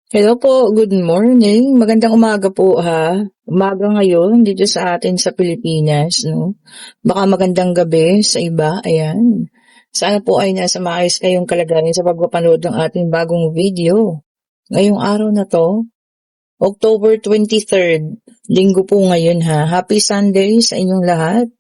Hello po, good morning. Magandang umaga po ha. Umaga ngayon dito sa atin sa Pilipinas, no? Baka magandang gabi sa iba, ayan. Sana po ay nasa maayos kayong kalagayan sa pagpapanood ng ating bagong video. Ngayong araw na to, October 23rd, linggo po ngayon ha. Happy Sunday sa inyong lahat.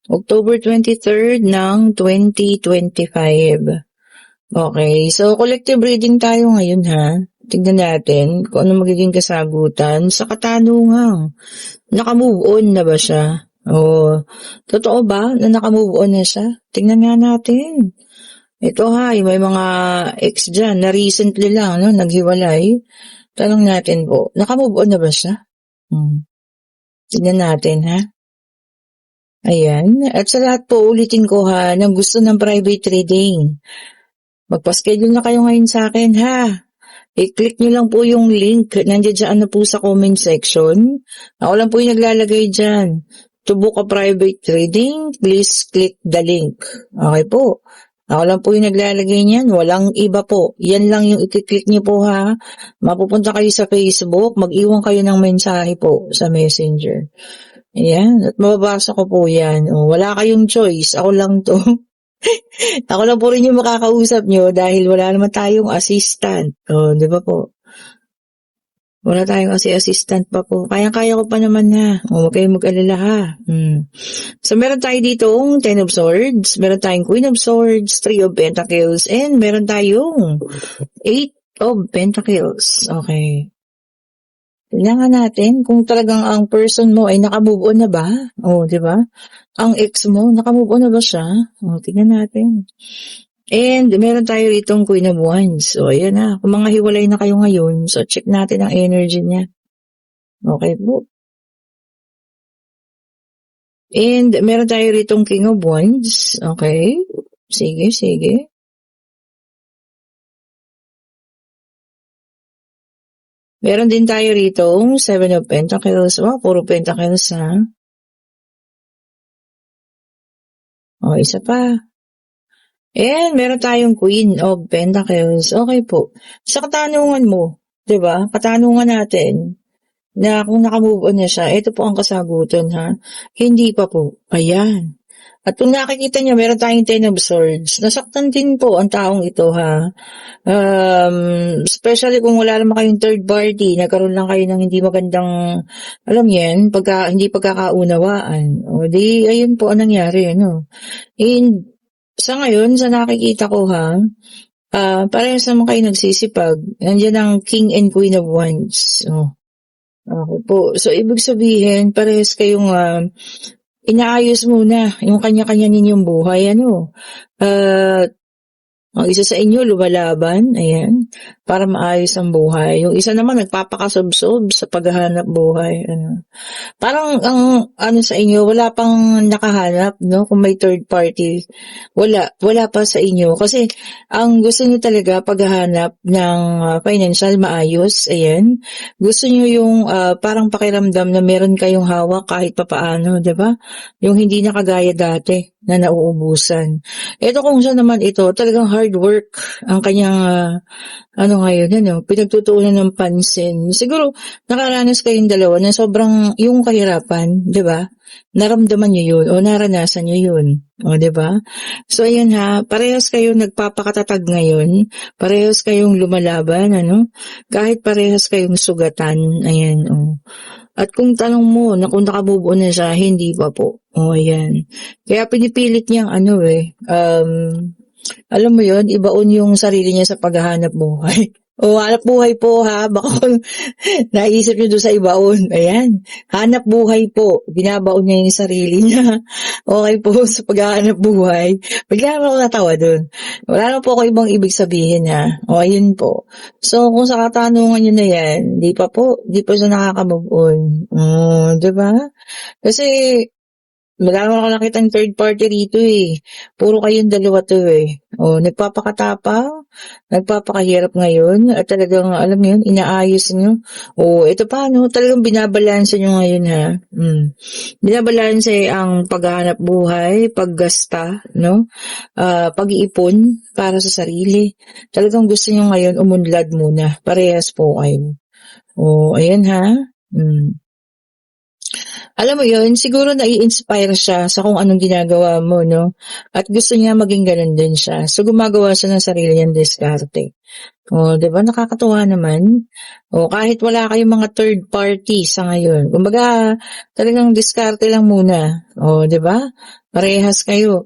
October 23rd ng 2025. Okay, so collective reading tayo ngayon ha. Tignan natin kung ano magiging kasagutan sa katanungang naka-move on na ba siya? O, totoo ba na naka-move on na siya? Tignan nga natin. Ito ha, may mga ex dyan na recently lang no, naghiwalay. Tanong natin po, naka-move on na ba siya? Tignan natin ha. Ayan. At sa lahat po, ulitin ko ha, na gusto ng private reading. Magpa-schedule na kayo ngayon sa akin ha. I-click nyo lang po yung link. Nandiyan dyan na po sa comment section. Ako lang po yung naglalagay dyan. To book a private reading, please click the link. Okay po. Ako lang po yung naglalagay niyan. Walang iba po. Yan lang yung i-click nyo po ha. Mapupunta kayo sa Facebook. Mag-iwan kayo ng mensahe po sa messenger. Ayan. At mababasa ko po yan. O, wala kayong choice. Ako lang to. Ako lang po rin yung makakausap nyo dahil wala naman tayong assistant. O, di ba po? Wala tayong assistant pa po. Kaya-kaya ko pa naman na. O, huwag kayong mag-alala ha. So, meron tayo ditong Ten of Swords, meron tayong Queen of Swords, Three of Pentacles, and meron tayong Eight of Pentacles. Okay. Kailangan natin kung talagang ang person mo ay naka-move on na ba? O, di ba? Ang ex mo, naka-move on na ba siya? O, tingnan natin. And meron tayo itong Queen of Wands. So, ayan na. Kung mga hiwalay na kayo ngayon, so check natin ang energy niya. Okay po. And meron tayo ritong King of Wands. Okay. Sige, sige. Meron din tayo ritong Seven of Pentacles. Wow, puro Pentacles ha. O, isa pa. And meron tayong Queen of Pentacles. Okay po. Sa katanungan mo, 'di ba? Katanungan natin na kung naka-move on na siya, ito po ang kasagutan ha. Hindi pa po. Ayan. At kung nakikita niyo, meron tayong Ten of Swords. Nasaktan din po ang taong ito ha. Especially kung wala naman kayong third party, nagkaroon lang kayo ng hindi magandang, alam yan, hindi pagkakaunawaan. O di, ayun po ang nangyari, ano. And sa ngayon, sa nakikita ko ha, parehas naman kayo nagsisipag. Nandiyan ang King and Queen of Wands. Oh. Okay po. So, ibig sabihin, parehas kayong inaayos muna yung kanya-kanya ninyong buhay. Ano? Ang isa sa inyo lumalaban, ayan, para maayos ang buhay. Yung isa naman nagpapakasobsob sa paghahanap buhay. Ano. Parang ang ano sa inyo, wala pang nakahanap, no? Kung may third party, wala pa sa inyo. Kasi ang gusto niyo talaga paghahanap ng financial maayos, ayan. Gusto niyo yung parang pakiramdam na meron kayong hawak kahit papaano, 'di ba? Yung hindi na kagaya dati na nauubusan. Ito kung siya naman ito, talagang hard work ang kanyang ngayon, pinagtutuunan ng pansin. Siguro, nakaranas kayong dalawa na sobrang yung kahirapan, di ba? Naramdaman niyo yun o naranasan niyo yun. O, di ba? So, ayan ha, parehas kayong nagpapakatatag ngayon, parehas kayong lumalaban, kahit parehas kayong sugatan, ayan, o. At kung tanong mo na kung nakabubuo na siya, hindi pa po. O, ayan. Kaya pinipilit niyang alam mo yon, ibaon yung sarili niya sa paghahanap buhay. O, hanap buhay po ha, baka naisip niyo doon sa ibaon. Ayan, hanap buhay po. Binabaon niya yung sarili niya. Okay po, sa paghahanap buhay. Bigla naman ako natawa doon. Wala na po ako ibang ibig sabihin ha. O, ayun po. So, kung sa katanungan niyo na yan, di pa siya nakaka-move on. Diba? Kasi, wala naman ako nakitang third party rito eh. Puro kayong dalawa to eh. O, nagpapakatapang, nagpapakahirap ngayon, at talagang, alam mo yun, inaayos nyo. O, ito pa, no, talagang binabalanse nyo ngayon ha. Binabalanse ang paghahanap buhay, paggasta, no? Pag-iipon para sa sarili. Talagang gusto nyo ngayon umunlad muna. Parehas po kayo. O, ayan ha. Alam mo yun, siguro nai-inspire siya sa kung anong ginagawa mo, no? At gusto niya maging ganun din siya. So, gumagawa siya ng sarili niyang diskarte. O, di ba? Nakakatuwa naman. O, kahit wala kayong mga third party sa ngayon. Kumbaga, talagang diskarte lang muna. O, di ba? Parehas kayo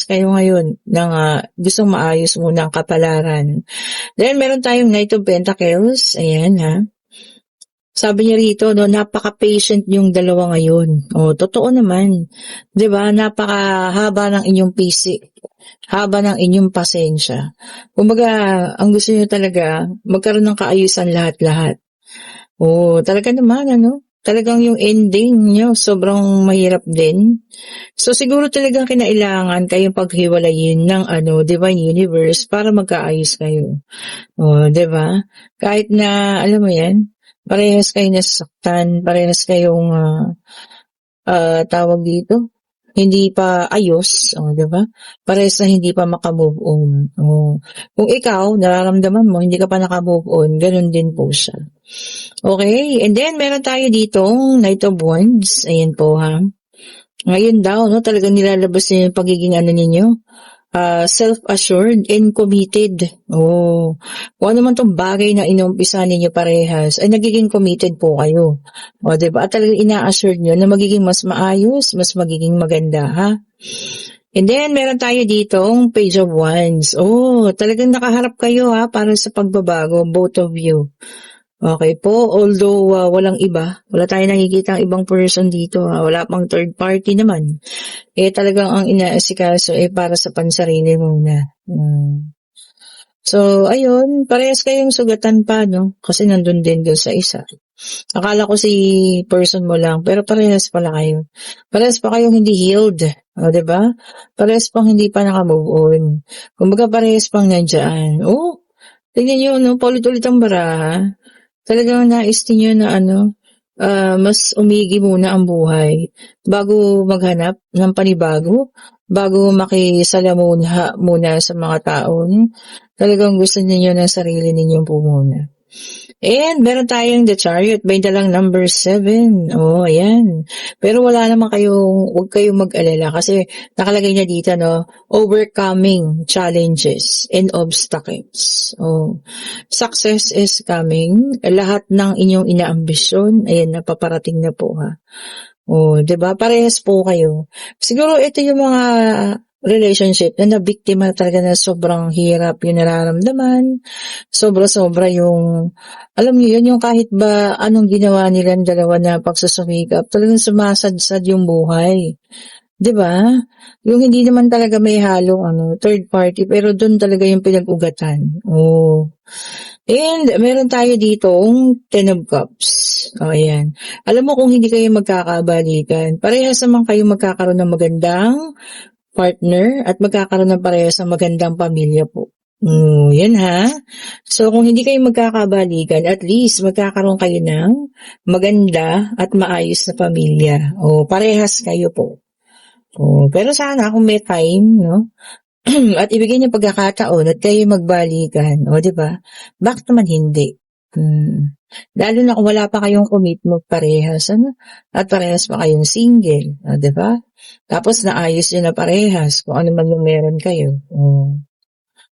ngayon ng gustong maayos muna ang kapalaran. Then, meron tayong Knight of Pentacles. Ayan, ha? Sabi niya rito, no, napaka-patient yung dalawa ngayon. O, totoo naman. 'Di ba? Napakahaba ng inyong PC. Haba ng inyong pasensya. Kumbaga, ang gusto niyo talaga, magkaroon ng kaayusan lahat-lahat. O, talaga naman, ano? Talagang yung ending niyo, sobrang mahirap din. So, siguro talagang kinailangan kayong paghiwalayin ng Divine Universe para magkaayos kayo. O, 'di ba? Kahit na, alam mo yan, parehas kayo nasasaktan, parehas kayong tawag dito, hindi pa ayos, 'di ba? Parehas na hindi pa maka-move on. Kung ikaw nararamdaman mo hindi ka pa naka-move on, ganun din po siya. Okay, and then meron tayo ditong Knight of Wands. Ayan po ha. Ngayon daw, no, talagang nilalabas niyo yung pagiging ninyo, self-assured and committed. Kung ano man tong bagay na inumpisa ninyo parehas, ay nagiging committed po kayo. Diba? At talagang ina-assured nyo na magiging mas maayos, mas magiging maganda, ha? And then, meron tayo ditong Page of Wands. Talagang nakaharap kayo, ha, para sa pagbabago, both of you. Okay po, although walang iba, wala tayong nakikita ang ibang person dito, wala pang third party naman. Talagang ang inaasikaso para sa pansarili muna. So, ayun, parehas kayong sugatan pa, no? Kasi nandun din doon sa isa. Akala ko si person mo lang, pero parehas pala kayo. Parehas pa kayong hindi healed, diba? Parehas pang hindi pa naka-move on. Kumbaga parehas pang nandyan. Tingnan nyo, no? Paulit-ulit ang baraha. Talagang nais niyo na mas umigi muna ang buhay bago maghanap ng panibago, bago makisalamuha muna sa mga tao. Talagang gusto niyo ng sarili ninyong po muna. And meron tayong The Chariot by dalang number 7. Ayan. Pero wala naman huwag kayong mag-alala kasi nakalagay niya dito, no, overcoming challenges and obstacles. Success is coming. Lahat ng inyong inaambisyon, ayan, napaparating na po, ha. 'Di ba? Parehas po kayo. Siguro ito yung mga relationship na nabiktima talaga na sobrang hirap yung nararamdaman, sobra-sobra yung, alam niyo yun, yung kahit ba anong ginawa nilang dalawa na pagsusumikap, talagang sumasadsad yung buhay. 'Di ba? Yung hindi naman talaga may halong third party, pero doon talaga yung pinag-ugatan. And meron tayo ditong Ten of Cups. Ayan. Alam mo kung hindi kayo magkakabalikan, parehas naman kayo magkakaroon ng magandang partner at magkakaroon ng parehas ng magandang pamilya po. Yan ha. So kung hindi kayo magkakabalikan, at least magkakaroon kayo ng maganda at maayos na pamilya. Parehas kayo po. Pero sana kung may time, no? At ibigay niyo pagkakataon at kayo magbalikan, di ba? Bakit naman hindi? Lalo na kung wala pa kayong commitment parehas, at parehas pa kayong single, di ba? Tapos naayos nyo na parehas kung ano man yung meron kayo.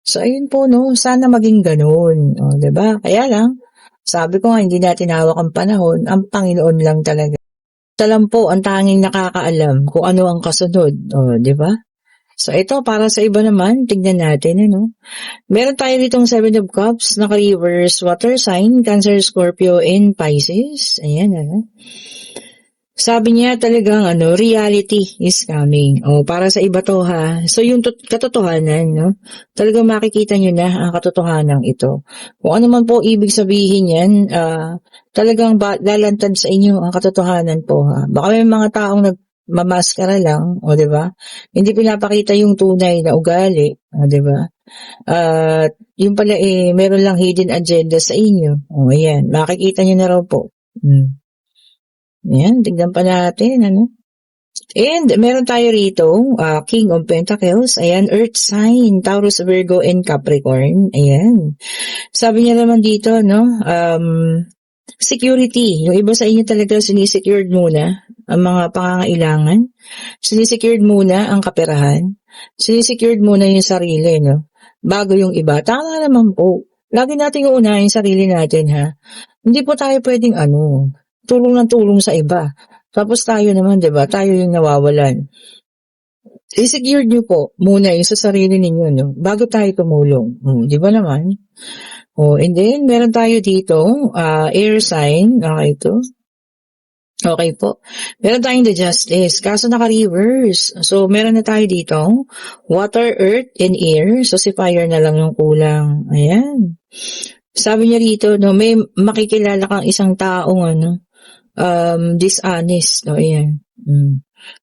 So ayun po, no, sana maging ganun, di ba? Kaya lang, sabi ko nga, hindi natin hawak ang panahon, ang Panginoon lang talaga. Alam po, ang tanging nakakaalam kung ano ang kasunod, di ba? So ito, para sa iba naman, tignan natin, Meron tayo ditong 7 of Cups, naka-reverse water sign, Cancer, Scorpio, and Pisces. Ayan, Sabi niya talagang reality is coming. Para sa iba to ha. So yung katotohanan, no? Talagang makikita niyo na ang katotohanan ito. Kung ano man po ibig sabihin yan, talagang lalantad sa inyo ang katotohanan po ha. Baka may mga taong mamaskara lang, o 'di ba? Hindi pinapakita yung tunay na ugali, o 'di ba? At yun pala meron lang hidden agenda sa inyo. O ayan, makikita niyo na raw po. Ayan, tignan pa natin ano. And meron tayo rito, King of Pentacles, ayan, Earth sign, Taurus, Virgo, and Capricorn. Ayan. Sabi niya naman dito, no, security. Yung iba sa inyo talaga sinisecured muna ang mga pangangailangan. Sinisecured muna ang kaperahan. Sinisecured muna yung sarili, no? Bago yung iba. Tama naman po. Lagi nating uunahin yung sarili natin, ha? Hindi po tayo pwedeng tulong ng tulong sa iba. Tapos tayo naman, 'di ba? Tayo yung nawawalan. I-secure niyo po muna yung sa sarili ninyo, no? Bago tayo tumulong. 'Di ba naman? And then meron tayo dito, air sign. Okay ito. Okay po. Meron tayong the justice. Kaso naka-reverse. So, meron na tayo dito, water, earth, and air. So, si fire na lang yung kulang. Ayan. Sabi niya rito, no, may makikilala kang isang taong dishonest, no, ayan.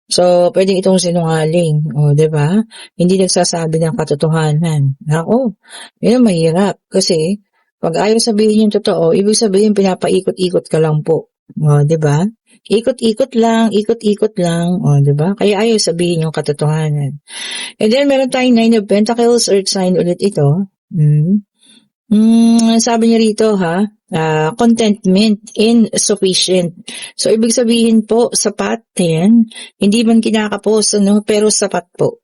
So, pwedeng itong sinungaling, o, 'di ba? Hindi nagsasabi ng katotohanan. Nako, yun ang mahirap kasi pag ayaw sabihin yung totoo, ibig sabihin pinapaikot-ikot ka lang po. O, 'di ba? Ikot-ikot lang, o, 'di ba? Kaya ayaw sabihin yung katotohanan. And then meron tayong Nine of Pentacles, Earth sign ulit ito. Sabi niya rito contentment, insufficient. So, ibig sabihin po, sapat, yan. Hindi man kinakapos, pero sapat po.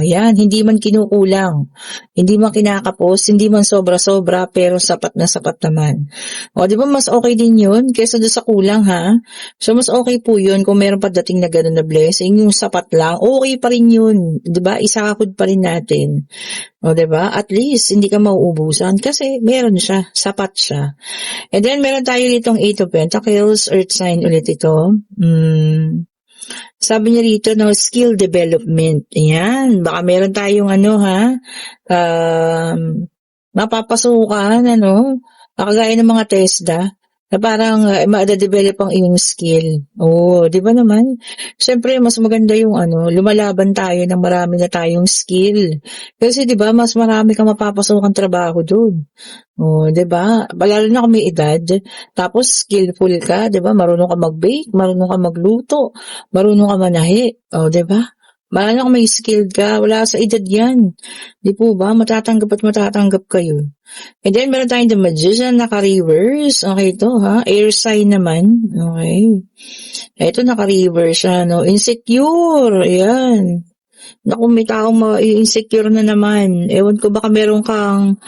Yan, hindi man kinukulang. Hindi man kinakapos, hindi man sobra-sobra, pero sapat na sapat naman. Di ba mas okay din yun kaysa doon sa kulang, ha? So, mas okay po yun kung meron pa dating na gano'n na blessing, yung sapat lang, okay pa rin yun. Di ba? Isakod pa rin natin. Di ba? At least, hindi ka mauubusan kasi meron siya, sapat siya. And then, meron tayo ditong 8 of Pentacles, Earth sign ulit ito. Sabi niya rito, no, skill development. Ayan, baka meron tayong mapapasukan, kagaya ng mga TESDA, na parang ma-develop ang iyong skill. Di ba naman? Siyempre, mas maganda yung lumalaban tayo ng marami na tayong skill. Kasi di ba, mas marami kang mapapasukang trabaho doon. 'Di ba? Lalo na kung may edad, tapos skillful ka, 'di ba? Marunong ka mag-bake, marunong ka magluto, marunong ka manahi, 'di ba? Lalo na kung may skilled ka, wala sa edad 'yan. 'Di po ba? Matatanggap at matatanggap kayo. And then meron tayong the Magician naka-reverse. Okay ito, air sign naman. Okay. Ito naka-reverse siya, no? Insecure. Ayan. Naku, may taong ma-insecure na naman. Ewan ko, baka meron kang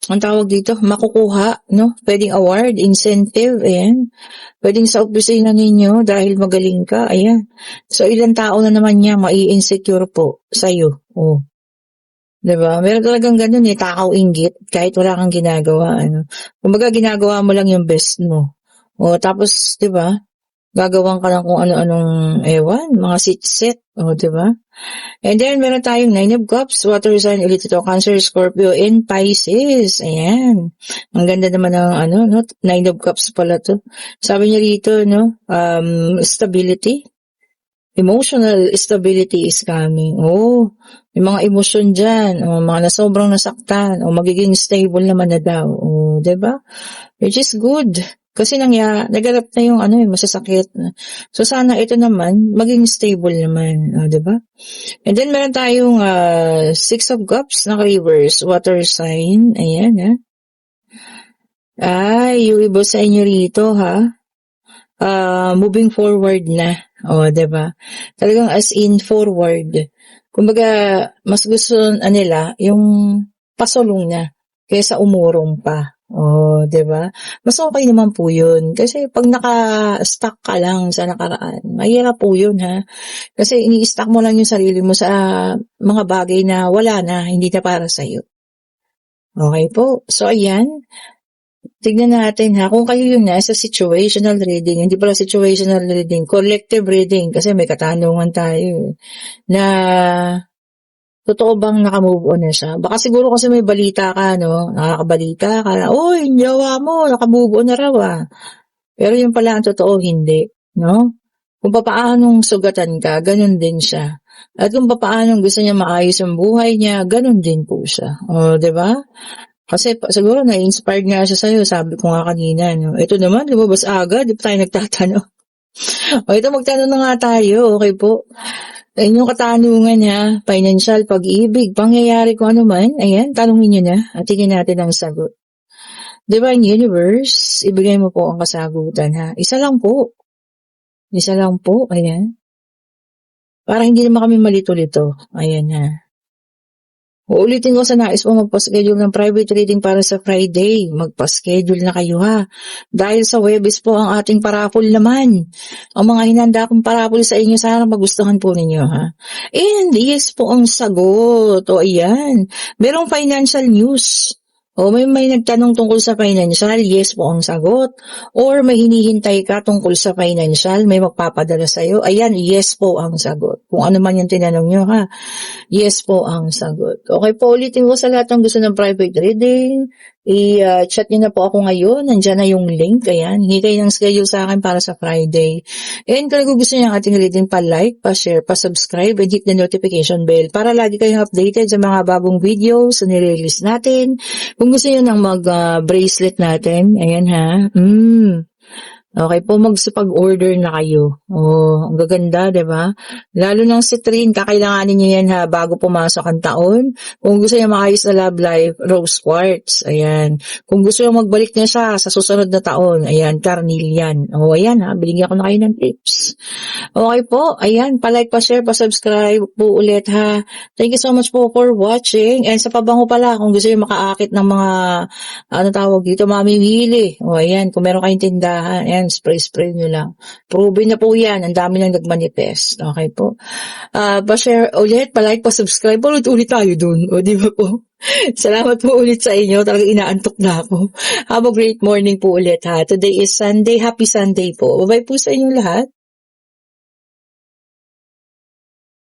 ang tawag dito, makukuha, no? Pwedeng award, incentive, ayan. Pwedeng sa opisina ninyo dahil magaling ka, ayan. So, ilang tao na naman niya mai-insecure po sa'yo. Diba? Meron talagang ganun takaw inggit, kahit wala kang ginagawa, Kumbaga, ginagawa mo lang yung best mo. Tapos, diba? Gagawan ka lang kung ano-anong mga sit-set, diba? And then, meron tayong 9 of Cups, water sign ulit ito, Cancer, Scorpio, and Pisces. Ayan. Ang ganda naman ng 9 of Cups pala to. Sabi niya rito, stability. Emotional stability is coming. May mga emosyon dyan, mga sobrang nasaktan, magiging stable naman na daw. Diba? Which is good. Kasi naganap na yung masasakit. So, sana ito naman, maging stable naman. Diba? And then, meron tayong 6 of Cups na reverse, water sign. Ayan, yung iba sa inyo rito, moving forward na. Diba? Talagang as in forward. Kumbaga, mas gusto nila yung pasulong na kaysa umurong pa. Diba? Mas okay naman po yun. Kasi pag naka-stuck ka lang sa nakaraan, mahirap po yun, Kasi ini-stuck mo lang yung sarili mo sa mga bagay na wala na, hindi na para sa'yo. Okay po. So, ayan. Tignan natin kung kayo yung nasa situational reading, hindi pala situational reading, collective reading, kasi may katanungan tayo na totoo bang nakamove on na siya? Baka siguro kasi may balita ka, nakakabalita ka na, oy, yawa mo, nakamove on na raw Pero yung pala ang totoo, hindi, no? Kung papaanong sugatan ka, ganun din siya. At kung papaanong gusto niya maayos ang buhay niya, ganun din po siya. O, 'di ba? Kasi siguro na-inspired nga siya sa'yo, sabi ko nga kanina, no? Ito naman, lumabas agad, di pa tayo nagtatanong. O ito, magtanong na nga tayo, okay po? Inyong katanungan ha, financial, pag-ibig, pangyayari kung ano man, ayan, tanongin nyo na at tingin natin ang sagot. Divine Universe, ibigay mo po ang kasagutan ha. Isa lang po. Isa lang po, ayan. Para hindi naman kami malito-lito. Ayan ha. Uulitin ko sa nais mo magpa-schedule ng private reading para sa Friday. Magpa-schedule na kayo ha. Dahil sa Webes po ang ating parapol naman. Ang mga hinanda kong parapol sa inyo, sana magustuhan po ninyo ha. And yes po ang sagot. O ayan. Merong financial news. O may nagtanong tungkol sa financial, yes po ang sagot. Or may hinihintay ka tungkol sa financial, may magpapadala sa'yo, ayan, yes po ang sagot. Kung ano man yung tinanong nyo ha, yes po ang sagot. Okay po, ulitin ko sa lahat ng gusto ng private reading, i-chat nyo na po ako ngayon, nandyan na yung link, ayan, hingi kayo ng schedule sa akin para sa Friday. And kung gusto nyo ang ating reading, pa-like, pa-share, pa-subscribe, and hit the notification bell para lagi kayong updated sa mga bagong videos na nire-release natin. Kung gusto nyo ng mag-bracelet natin, ayan ha, okay po, magsipag-order na kayo. Oh, ang gaganda, 'di ba? Lalo ng citrine, kakailanganin niyo 'yan ha bago pumasok ang taon. Kung gusto niyo maayos na love life, rose quartz. Ayan. Kung gusto niyo magbalik na siya sa susunod na taon, ayan, carnelian. Oh, ayan ha, binigyan ko na kayo ng tips. Okay po, ayan, pa-like, pa-share, pa-subscribe po ulit ha. Thank you so much po for watching. And sa pabango pala, kung gusto niyo makaakit ng mga ano tawag dito, mamimili. O ayan, kung meron kayong tindahan, ayan, spray nyo lang. Proven na po yan, ang dami nang nagmanifest. Okay po. Pa-share ulit, pa-like, pa-subscribe, ulit tayo dun. O di ba po? Salamat po ulit sa inyo. Talagang inaantok na ako. Have a great morning po ulit ha. Today is Sunday. Happy Sunday po. Bye-bye po sa inyong lahat.